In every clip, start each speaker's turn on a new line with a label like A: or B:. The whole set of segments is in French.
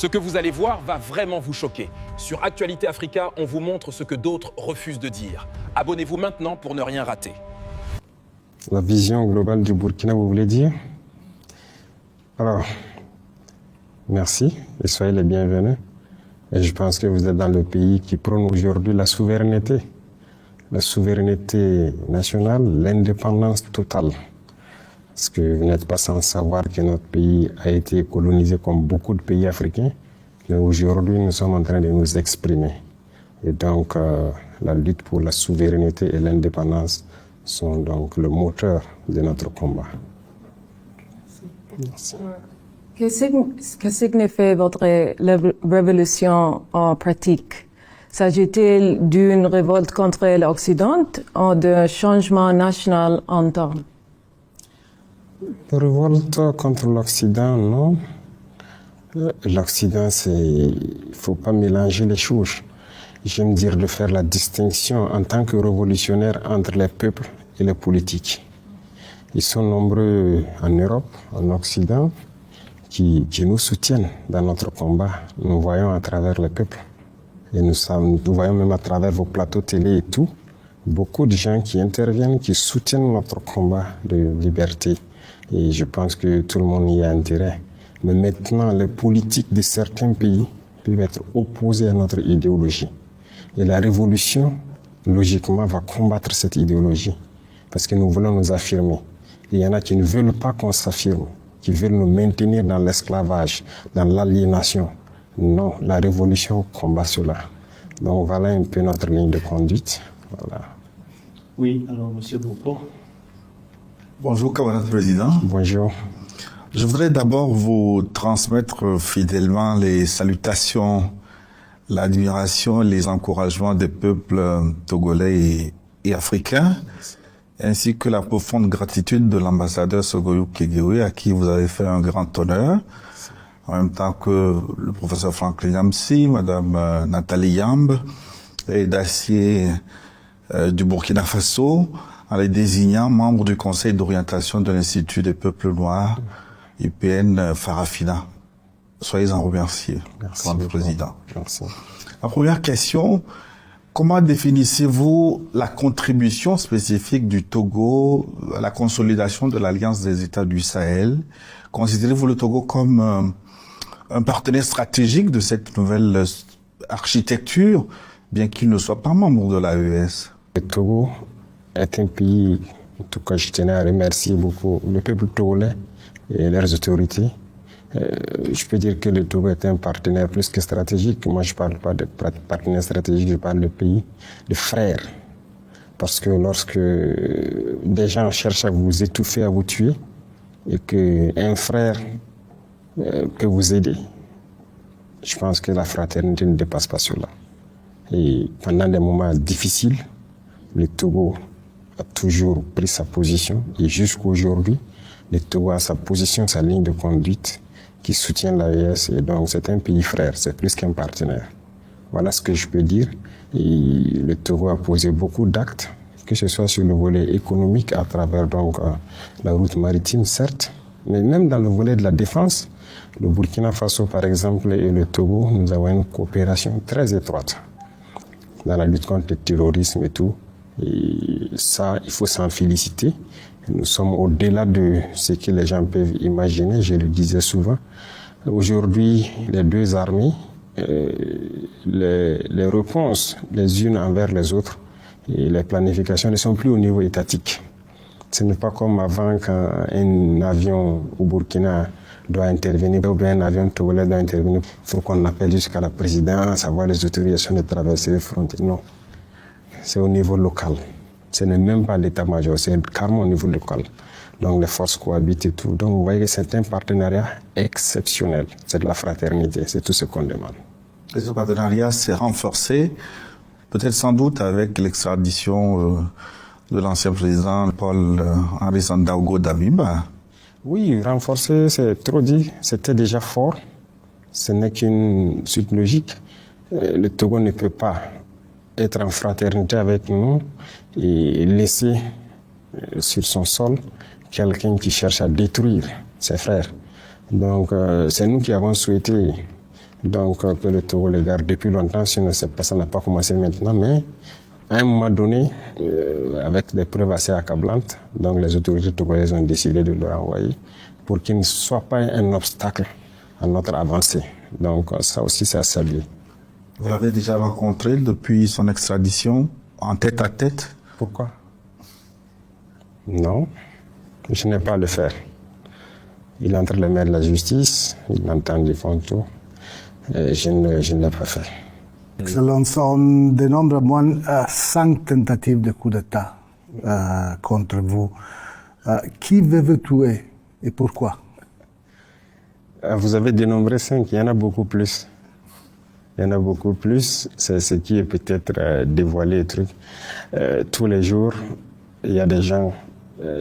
A: Ce que vous allez voir va vraiment vous choquer. Sur Actualité Africa, on vous montre ce que d'autres refusent de dire. Abonnez-vous maintenant pour ne rien rater.
B: La vision globale du Burkina, vous voulez dire? Alors, merci et soyez les bienvenus. Et je pense que vous êtes dans le pays qui prône aujourd'hui la souveraineté nationale, l'indépendance totale. Parce que vous n'êtes pas sans savoir que notre pays a été colonisé comme beaucoup de pays africains, mais aujourd'hui nous sommes en train de nous exprimer. Et donc la lutte pour la souveraineté et l'indépendance sont donc le moteur de notre combat. Merci.
C: Que signifie votre révolution en pratique? S'agit-il d'une révolte contre l'Occident ou d'un changement national interne?
B: Révolte contre l'Occident, non. L'Occident, il ne faut pas mélanger les choses. J'aime dire de faire la distinction en tant que révolutionnaire entre les peuples et les politiques. Ils sont nombreux en Europe, en Occident, qui nous soutiennent dans notre combat. Nous voyons à travers les peuples. Et nous voyons même à travers vos plateaux télé et tout, beaucoup de gens qui interviennent, qui soutiennent notre combat de liberté. Et je pense que tout le monde y a intérêt. Mais maintenant, les politiques de certains pays peuvent être opposés à notre idéologie. Et la révolution, logiquement, va combattre cette idéologie. Parce que nous voulons nous affirmer. Et il y en a qui ne veulent pas qu'on s'affirme, qui veulent nous maintenir dans l'esclavage, dans l'aliénation. Non, la révolution combat cela. Donc voilà un peu notre ligne de conduite. Voilà.
D: Oui, alors Monsieur Bourpon. Bonjour, camarade président.
B: Bonjour.
D: Je voudrais d'abord vous transmettre fidèlement les salutations, l'admiration, les encouragements des peuples togolais et africains, ainsi que la profonde gratitude de l'ambassadeur Sogoyou Kegewe, à qui vous avez fait un grand honneur, en même temps que le professeur Franklin Yamsi, Madame Nathalie Yamb, et Dacier du Burkina Faso, en les désignant membres du Conseil d'orientation de l'Institut des peuples noirs, UPN Farafina. Soyez-en remerciés, Monsieur le Président.
B: Merci.
D: La première question, comment définissez-vous la contribution spécifique du Togo à la consolidation de l'Alliance des États du Sahel? Considérez-vous le Togo comme un partenaire stratégique de cette nouvelle architecture, bien qu'il ne soit pas membre de l'AES?
B: Le Togo est un pays, en tout cas je tenais à remercier beaucoup le peuple togolais et leurs autorités. Je peux dire que le Togo est un partenaire plus que stratégique. Moi je ne parle pas de partenaire stratégique, je parle de pays, de frères. Parce que lorsque des gens cherchent à vous étouffer, à vous tuer, et qu'un frère peut vous aider, je pense que la fraternité ne dépasse pas cela. Et pendant des moments difficiles, le Togo a toujours pris sa position et jusqu'aujourd'hui, le Togo a sa position, sa ligne de conduite qui soutient l'AES et donc c'est un pays frère, c'est plus qu'un partenaire. Voilà ce que je peux dire. Et le Togo a posé beaucoup d'actes, que ce soit sur le volet économique à travers donc la route maritime certes, mais même dans le volet de la défense, le Burkina Faso par exemple et le Togo, nous avons une coopération très étroite dans la lutte contre le terrorisme et tout. Et ça, il faut s'en féliciter. Nous sommes au-delà de ce que les gens peuvent imaginer, je le disais souvent. Aujourd'hui, les deux armées, les réponses les unes envers les autres et les planifications ne sont plus au niveau étatique. Ce n'est pas comme avant quand un avion au Burkina doit intervenir ou bien un avion togolais doit intervenir. Il faut qu'on appelle jusqu'à la présidence, avoir les autorisations de traverser les frontières. Non. C'est au niveau local. Ce n'est même pas l'état-major, c'est carrément au niveau local. Donc les forces cohabitent et tout. Donc vous voyez que c'est un partenariat exceptionnel. C'est de la fraternité, c'est tout ce qu'on demande.
D: Et ce partenariat s'est renforcé, peut-être sans doute avec l'extradition de l'ancien président Paul-Henri Sandaogo Damiba.
B: Oui, renforcé, c'est trop dit. C'était déjà fort. Ce n'est qu'une suite logique. Le Togo ne peut pas être en fraternité avec nous et laisser sur son sol quelqu'un qui cherche à détruire ses frères. Donc c'est nous qui avons souhaité Donc, que le Togo les garde depuis longtemps, sinon ça n'a pas commencé maintenant, mais à un moment donné, avec des preuves assez accablantes, donc les autorités togolaises ont décidé de le renvoyer pour qu'il ne soit pas un obstacle à notre avancée. Donc, ça aussi, c'est à saluer.
D: Vous l'avez déjà rencontré depuis son extradition, en tête à tête?
B: Pourquoi? Non, je n'ai pas à le faire. Il est entre les mains de la justice, il entend des tout. Je ne l'ai pas fait.
E: Excellence, on dénombre au moins 5 tentatives de coup d'État contre vous. Qui veut vous tuer et pourquoi?
B: Vous avez dénombré 5, il y en a beaucoup plus. Il y en a beaucoup plus, c'est ce qui est peut-être dévoilé. Tous les jours, il y a des gens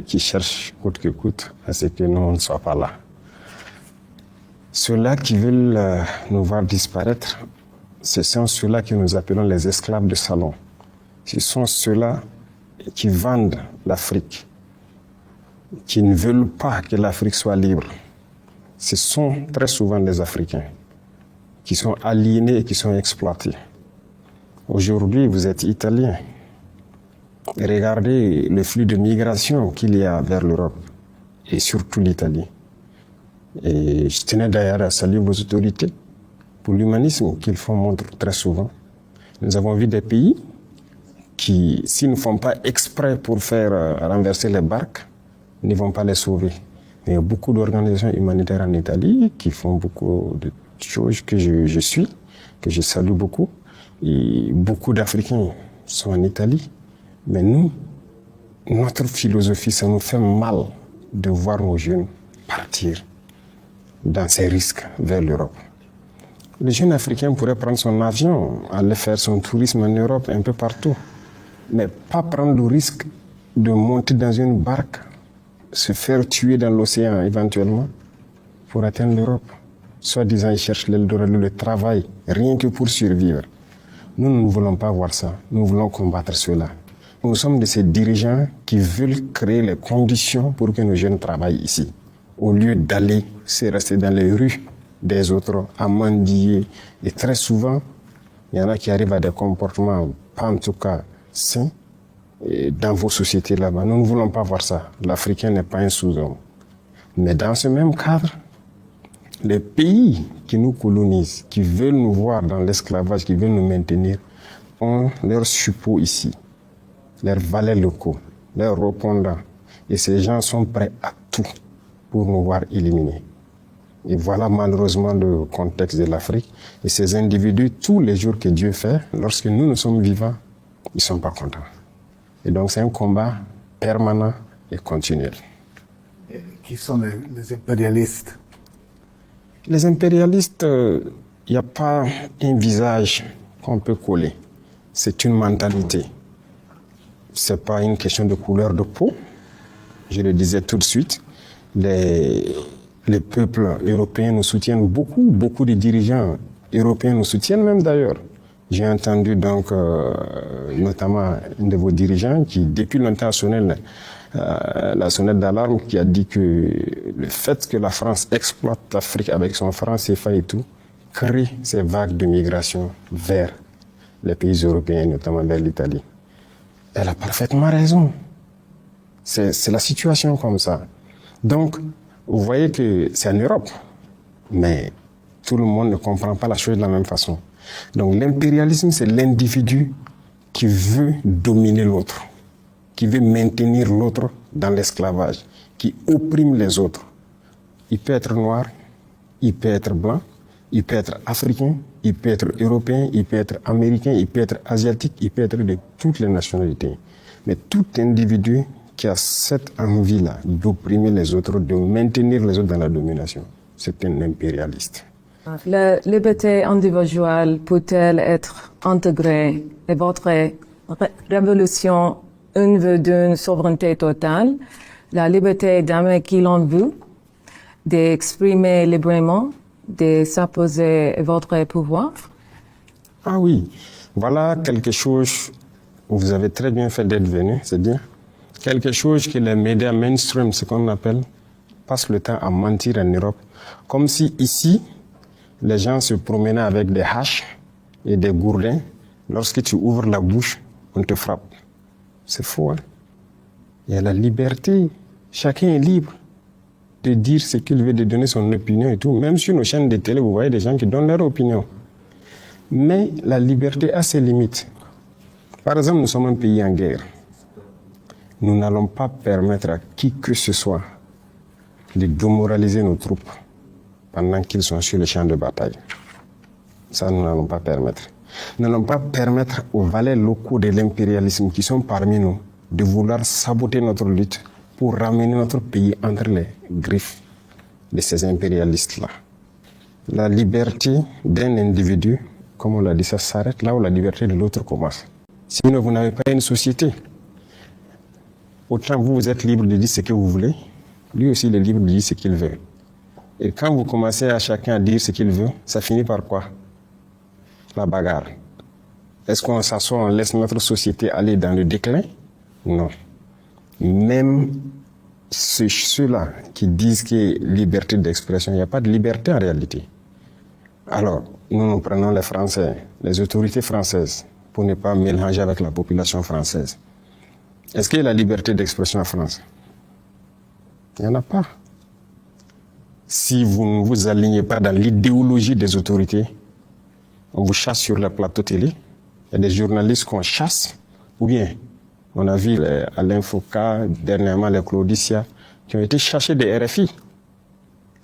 B: qui cherchent coûte que coûte à ce que nous ne soyons pas là. Ceux-là qui veulent nous voir disparaître, ce sont ceux-là que nous appelons les esclaves de salon. Ce sont ceux-là qui vendent l'Afrique, qui ne veulent pas que l'Afrique soit libre. Ce sont très souvent des Africains qui sont aliénés et qui sont exploités. Aujourd'hui, vous êtes Italien. Regardez le flux de migration qu'il y a vers l'Europe et surtout l'Italie. Et je tenais d'ailleurs à saluer vos autorités pour l'humanisme qu'ils font montre très souvent. Nous avons vu des pays qui, s'ils ne font pas exprès pour faire renverser les barques, ne vont pas les sauver. Mais il y a beaucoup d'organisations humanitaires en Italie qui font beaucoup de choses que je suis, que je salue beaucoup. Et beaucoup d'Africains sont en Italie. Mais nous, notre philosophie, ça nous fait mal de voir nos jeunes partir dans ces risques vers l'Europe. Le jeune Africain pourrait prendre son avion, aller faire son tourisme en Europe, un peu partout, mais pas prendre le risque de monter dans une barque, se faire tuer dans l'océan éventuellement pour atteindre l'Europe. Soi-disant, ils cherchent l'Eldorado, le travail, rien que pour survivre. Nous ne voulons pas voir ça. Nous voulons combattre cela. Nous sommes de ces dirigeants qui veulent créer les conditions pour que nos jeunes travaillent ici, au lieu d'aller se rester dans les rues des autres, à mendier. Et très souvent, il y en a qui arrivent à des comportements, pas en tout cas sains, dans vos sociétés là-bas. Nous ne voulons pas voir ça. L'Africain n'est pas un sous-homme. Mais dans ce même cadre, les pays qui nous colonisent, qui veulent nous voir dans l'esclavage, qui veulent nous maintenir, ont leurs suppôts ici, leurs valets locaux, leurs répondants. Et ces gens sont prêts à tout pour nous voir éliminés. Et voilà malheureusement le contexte de l'Afrique. Et ces individus, tous les jours que Dieu fait, lorsque nous sommes vivants, ils ne sont pas contents. Et donc c'est un combat permanent et continuel.
E: Et qui sont les impérialistes?
B: Les impérialistes, il n'y a pas un visage qu'on peut coller. C'est une mentalité. Ce n'est pas une question de couleur de peau. Je le disais tout de suite. Les peuples européens nous soutiennent beaucoup. Beaucoup de dirigeants européens nous soutiennent même d'ailleurs. J'ai entendu donc notamment un de vos dirigeants qui depuis longtemps a sonné la sonnette d'alarme, qui a dit que le fait que la France exploite l'Afrique avec son franc CFA et tout, crée ces vagues de migration vers les pays européens, notamment vers l'Italie. Elle a parfaitement raison. C'est la situation comme ça. Donc, vous voyez que c'est en Europe, mais tout le monde ne comprend pas la chose de la même façon. Donc l'impérialisme, c'est l'individu qui veut dominer l'autre, qui veut maintenir l'autre dans l'esclavage, qui opprime les autres. Il peut être noir, il peut être blanc, il peut être africain, il peut être européen, il peut être américain, il peut être asiatique, il peut être de toutes les nationalités. Mais tout individu qui a cette envie-là d'opprimer les autres, de maintenir les autres dans la domination, c'est un impérialiste.
C: La liberté individuelle peut-elle être intégrée et votre révolution une veut d'une souveraineté totale, la liberté d'aimer qui l'on veut, d'exprimer librement, de s'imposer votre pouvoir?
B: Ah oui, voilà quelque chose où vous avez très bien fait d'être venu, c'est-à-dire quelque chose que les médias mainstream, ce qu'on appelle, passent le temps à mentir en Europe, comme si ici, les gens se promenaient avec des haches et des gourdins. Lorsque tu ouvres la bouche, on te frappe. C'est faux, hein? Il y a la liberté. Chacun est libre de dire ce qu'il veut, de donner son opinion et tout. Même sur nos chaînes de télé, vous voyez des gens qui donnent leur opinion. Mais la liberté a ses limites. Par exemple, nous sommes un pays en guerre. Nous n'allons pas permettre à qui que ce soit de démoraliser nos troupes pendant qu'ils sont sur le champ de bataille. Ça, nous n'allons pas permettre. Nous n'allons pas permettre aux valets locaux de l'impérialisme qui sont parmi nous de vouloir saboter notre lutte pour ramener notre pays entre les griffes de ces impérialistes-là. La liberté d'un individu, comme on l'a dit, ça s'arrête là où la liberté de l'autre commence. Sinon, vous n'avez pas une société. Autant vous êtes libre de dire ce que vous voulez, lui aussi il est libre de dire ce qu'il veut. Et quand vous commencez à chacun à dire ce qu'il veut, ça finit par quoi? La bagarre. Est-ce qu'on s'assoit, on laisse notre société aller dans le déclin? Non. Même ceux-là qui disent qu'il y a liberté d'expression, il n'y a pas de liberté en réalité. Alors, nous prenons les Français, les autorités françaises, pour ne pas mélanger avec la population française. Est-ce qu'il y a la liberté d'expression en France? Il n'y en a pas. Si vous ne vous alignez pas dans l'idéologie des autorités, on vous chasse sur le plateau télé. Il y a des journalistes qu'on chasse, ou bien on a vu Alain Foucault, dernièrement les Claudicia, qui ont été chassés des RFI.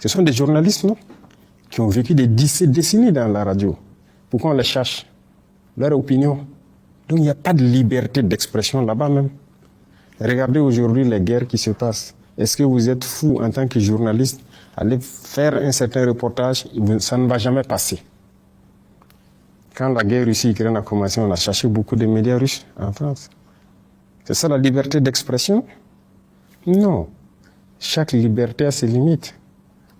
B: Ce sont des journalistes, non? Qui ont vécu des décennies dans la radio. Pourquoi on les cherche? Leur opinion. Donc il n'y a pas de liberté d'expression là-bas même. Regardez aujourd'hui les guerres qui se passent. Est-ce que vous êtes fou en tant que journaliste? Aller faire un certain reportage, ça ne va jamais passer. Quand la guerre Russie-Ukraine a commencé, on a cherché beaucoup de médias russes en France. C'est ça la liberté d'expression? Non. Chaque liberté a ses limites.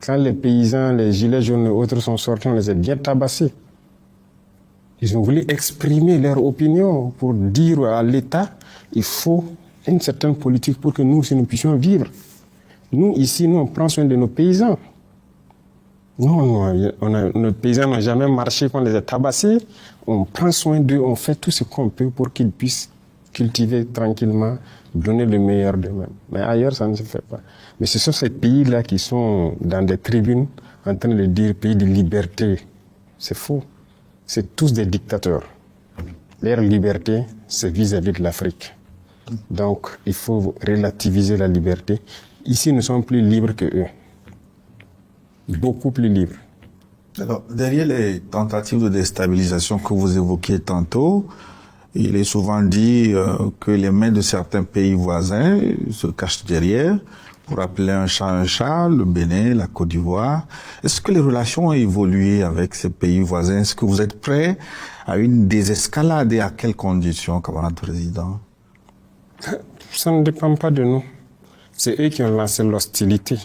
B: Quand les paysans, les gilets jaunes et autres sont sortis, on les a bien tabassés. Ils ont voulu exprimer leur opinion pour dire à l'État, il faut une certaine politique pour que nous aussi nous puissions vivre. Nous, ici, nous, on prend soin de nos paysans. Non, nos paysans n'ont jamais marché quand on les a tabassés. On prend soin d'eux, on fait tout ce qu'on peut pour qu'ils puissent cultiver tranquillement, donner le meilleur d'eux-mêmes. Mais ailleurs, ça ne se fait pas. Mais ce sont ces pays-là qui sont dans des tribunes en train de dire pays de liberté. C'est faux. C'est tous des dictateurs. Leur liberté, c'est vis-à-vis de l'Afrique. Donc, il faut relativiser la liberté. Ici, nous sommes plus libres que eux. Beaucoup plus libres.
D: Alors, derrière les tentatives de déstabilisation que vous évoquiez tantôt, il est souvent dit que les mains de certains pays voisins se cachent derrière pour appeler un chat, le Bénin, la Côte d'Ivoire. Est-ce que les relations ont évolué avec ces pays voisins? Est-ce que vous êtes prêts à une désescalade et à quelles conditions, camarade président?
B: Ça ne dépend pas de nous. C'est eux qui ont lancé l'hostilité.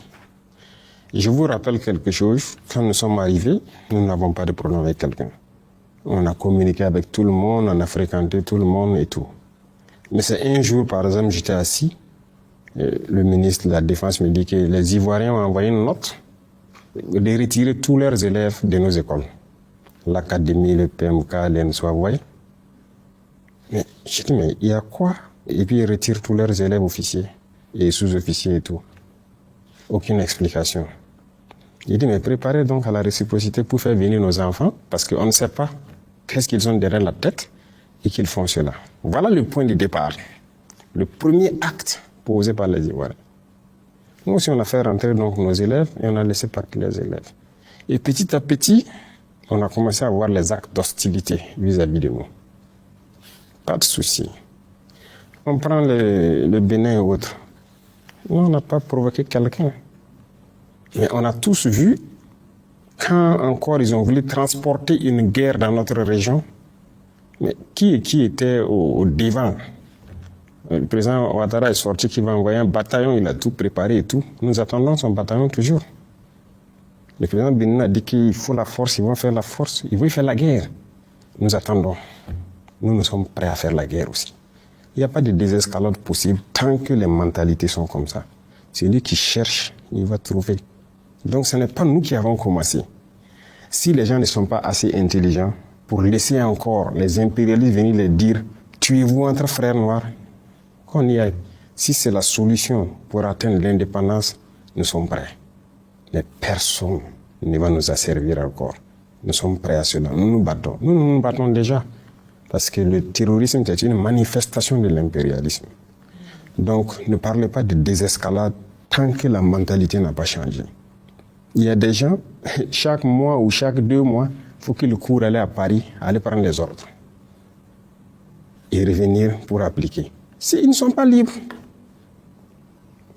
B: Je vous rappelle quelque chose. Quand nous sommes arrivés, nous n'avons pas de problème avec quelqu'un. On a communiqué avec tout le monde, on a fréquenté tout le monde et tout. Mais c'est un jour, par exemple, j'étais assis. Le ministre de la Défense me dit que les Ivoiriens ont envoyé une note de retirer tous leurs élèves de nos écoles. L'académie, le PMK, l'ENSO, vous voyez. Mais j'ai dit, mais il y a quoi? Et puis ils retirent tous leurs élèves officiers et sous-officiers et tout. Aucune explication. Il dit, mais préparez donc à la réciprocité pour faire venir nos enfants, parce qu'on ne sait pas qu'est-ce qu'ils ont derrière la tête et qu'ils font cela. Voilà le point de départ. Le premier acte posé par les Ivoiriens. Nous aussi, on a fait rentrer donc nos élèves et on a laissé partir les élèves. Et petit à petit, on a commencé à voir les actes d'hostilité vis-à-vis de nous. Pas de souci. On prend le Bénin et autres. Nous, on n'a pas provoqué quelqu'un. Mais on a tous vu, quand encore ils ont voulu transporter une guerre dans notre région, mais qui était au devant? Le président Ouattara est sorti qu'il va envoyer un bataillon, il a tout préparé et tout. Nous attendons son bataillon toujours. Le président Bénin a dit qu'il faut la force, ils vont faire la force, ils vont faire la guerre. Nous attendons. Nous sommes prêts à faire la guerre aussi. Il n'y a pas de désescalade possible tant que les mentalités sont comme ça. Celui qui cherche, il va trouver. Donc ce n'est pas nous qui avons commencé. Si les gens ne sont pas assez intelligents pour laisser encore les impérialistes venir les dire « tuez-vous entre frères noirs », qu'on y aille. Si c'est la solution pour atteindre l'indépendance, nous sommes prêts. Mais personne ne va nous asservir encore. Nous sommes prêts à cela. Nous nous battons. Nous nous battons déjà. Parce que le terrorisme est une manifestation de l'impérialisme. Donc, ne parlez pas de désescalade tant que la mentalité n'a pas changé. Il y a des gens, chaque mois ou chaque 2 mois, il faut qu'ils courent aller à Paris, aller prendre les ordres. Et revenir pour appliquer. Ils ne sont pas libres.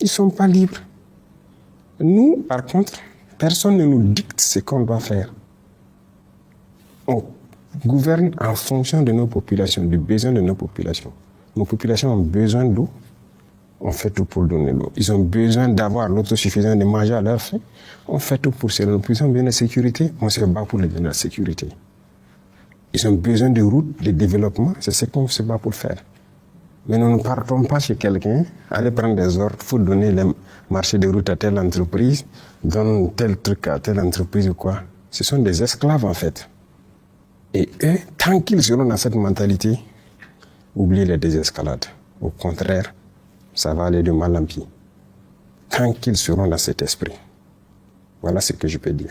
B: Ils ne sont pas libres. Nous, par contre, personne ne nous dicte ce qu'on doit faire. On gouverne en fonction de nos populations, du besoin de nos populations. Nos populations ont besoin d'eau, on fait tout pour donner l'eau. Ils ont besoin d'avoir l'autosuffisance de manger à leur faim, on fait tout pour cela. Ils ont besoin de sécurité, on se bat pour les donner la sécurité. Ils ont besoin de routes, de développement, c'est ce qu'on se bat pour faire. Mais nous ne partons pas chez quelqu'un, aller prendre des ordres, il faut donner le marché de route à telle entreprise, donner tel truc à telle entreprise ou quoi. Ce sont des esclaves en fait. Et eux, tant qu'ils seront dans cette mentalité, oubliez les désescalades. Au contraire, ça va aller de mal en pis. Tant qu'ils seront dans cet esprit. Voilà ce que je peux dire.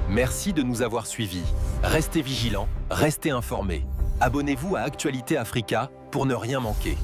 F: Merci de nous avoir suivis. Restez vigilants, restez informés. Abonnez-vous à Actualité Africa pour ne rien manquer.